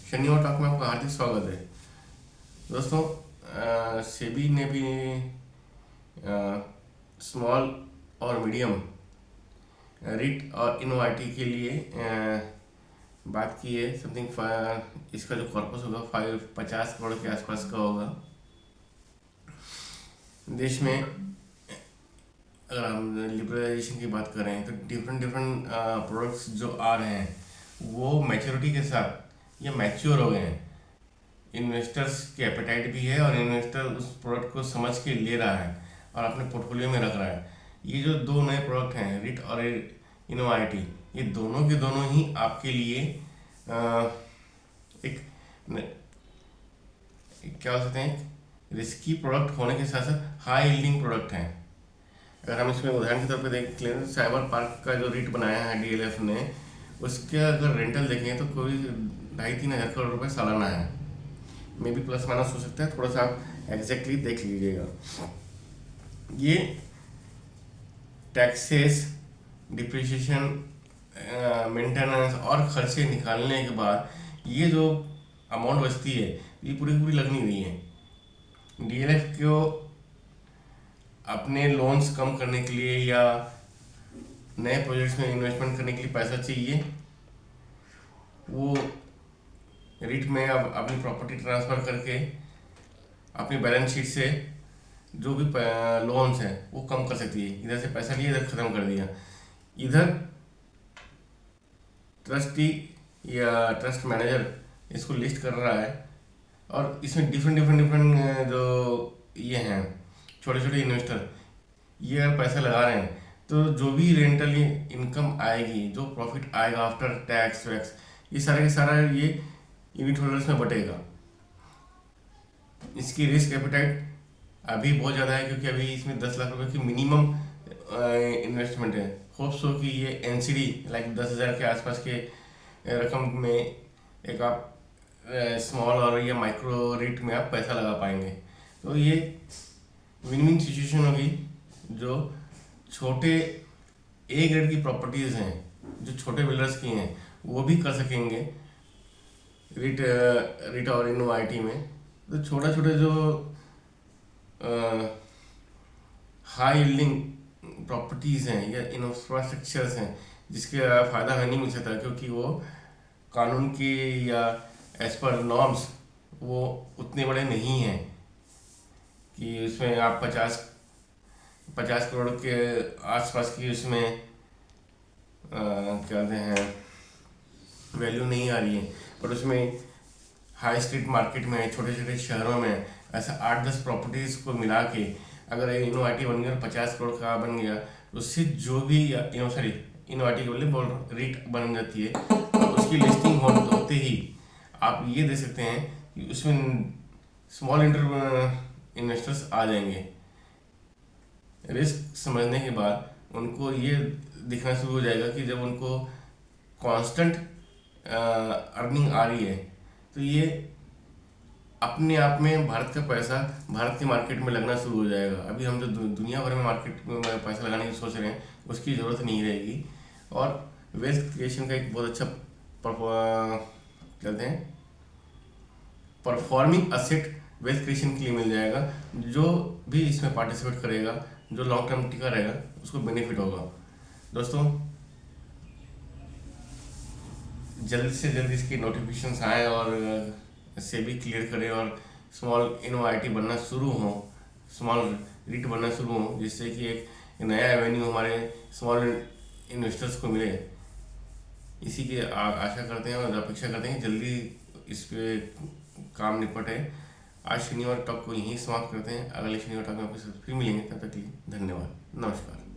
शनिवार टॉक में आपका हार्दिक स्वागत है। दोस्तों, सेबी ने भी स्मॉल और मीडियम रिट और इनोवाइटी के लिए बात की है। समथिंग इसका जो कॉर्पस होगा 50 करोड़ के आसपास का होगा। देश में अगर हम लिबरलाइजेशन की बात करें तो डिफरेंट डिफरेंट प्रोडक्ट्स जो आ रहे हैं वो मैच्योरिटी के साथ ये मैच्योर हो गए हैं। इन्वेस्टर्स की एपेटाइट भी है और इन्वेस्टर उस प्रोडक्ट को समझ के ले रहा है और अपने पोर्टफोलियो में रख रहा है। ये जो दो नए प्रोडक्ट हैं रिट और इनोवाइटी, ये दोनों के दोनों ही आपके लिए एक क्या हो सकते हैं, रिस्की प्रोडक्ट होने के साथ साथ हाई यील्डिंग प्रोडक्ट हैं। अगर हम इसमें उदाहरण के तौर पे देख लें, साइबर पार्क का जो रिट बनाया है डीएलएफ ने, उसके अगर रेंटल देखें तो कोई 2,500-3,000 करोड़ रुपए सालाना है। मे बी प्लस माइनस हो सकता है, थोड़ा सा आप एग्जैक्टली देख लीजिएगा। ये टैक्सेस, डिप्रिसिएशन, मेंटेनेंस और खर्चे निकालने के बाद ये जो अमाउंट बचती है ये पूरी पूरी लग नहीं रही है। डीएलएफ को अपने लोन्स कम करने के लिए या नए प्रोजेक्ट्स में इन्वेस्टमेंट करने के लिए पैसा चाहिए, वो रिट में अब अपनी प्रॉपर्टी ट्रांसफ़र करके अपनी बैलेंस शीट से जो भी लोन्स हैं वो कम कर सकती है। इधर से पैसा लिया, इधर ख़त्म कर दिया। इधर ट्रस्टी या ट्रस्ट मैनेजर इसको लिस्ट कर रहा है और इसमें डिफरेंट जो ये हैं छोटे छोटे इन्वेस्टर, ये अगर पैसा लगा रहे हैं तो जो भी रेंटल इनकम आएगी, जो प्रॉफिट आएगा आफ्टर टैक्स वैक्स, ये सारा के सारा ये यूनिट होल्डर्स में बटेगा। इसकी रिस्क एपेटाइट अभी बहुत ज़्यादा है क्योंकि अभी इसमें 10 लाख रुपए की मिनिमम इन्वेस्टमेंट है। होप्स हो कि ये एनसीडी लाइक 10,000 के आसपास के रकम में एक आप स्मॉल और या माइक्रो रेट में आप पैसा लगा पाएंगे। तो ये विन विन सिचुएशन होगी। जो छोटे ए ग्रेड की प्रॉपर्टीज़ हैं, जो छोटे बिल्डर्स की हैं, वो भी कर सकेंगे रिट और इनोवाइटी में। तो छोटे छोटे जो हाई यील्डिंग प्रॉपर्टीज़ हैं या इंफ्रास्ट्रक्चर्स हैं जिसके फ़ायदा हमें नहीं मिल सकता क्योंकि वो कानून के या एज पर नॉर्म्स वो उतने बड़े नहीं हैं कि उसमें आप 50 करोड़ के आसपास की उसमें क्या कहते हैं वैल्यू नहीं आ रही है। पर उसमें हाई स्ट्रीट मार्केट में छोटे छोटे शहरों में ऐसा 8-10 प्रॉपर्टीज़ को मिला के अगर इनोवाइटी बन गया, 50 करोड़ का बन गया, उससे जो भी इनोवाइटी के बदले रेट बन जाती है और उसकी लिस्टिंग होते ही आप ये दे सकते हैं कि उसमें स्मॉल इन्वेस्टर्स आ जाएंगे। रिस्क समझने के बाद उनको ये दिखना शुरू हो जाएगा कि जब उनको कांस्टेंट अर्निंग आ रही है तो ये अपने आप में भारत का पैसा भारत के मार्केट में लगना शुरू हो जाएगा। अभी हम जो दुनिया भर में मार्केट में पैसा लगाने की सोच रहे हैं उसकी ज़रूरत नहीं रहेगी और वेल्थ क्रिएशन का एक बहुत अच्छा कहते हैं परफॉर्मिंग असेट वेल्थ क्रिएशन के लिए मिल जाएगा। जो भी इसमें पार्टिसिपेट करेगा, जो लॉन्ग टर्म टिका रहेगा, उसको बेनिफिट होगा। दोस्तों, जल्द से जल्द इसकी नोटिफिकेशंस आए और सेबी क्लियर करे और स्मॉल इनोवाइटी बनना शुरू हो, स्मॉल रिट बनना शुरू हो, जिससे कि एक नया एवेन्यू हमारे स्मॉल इन्वेस्टर्स को मिले। इसी की आशा करते हैं और अपेक्षा करते हैं जल्दी इस पे काम निपटे। आज शनिवार टॉक को यहीं समाप्त करते हैं। अगले शनिवार टॉक में आपके साथ फिर मिलेंगे। तब तक के लिए धन्यवाद, नमस्कार।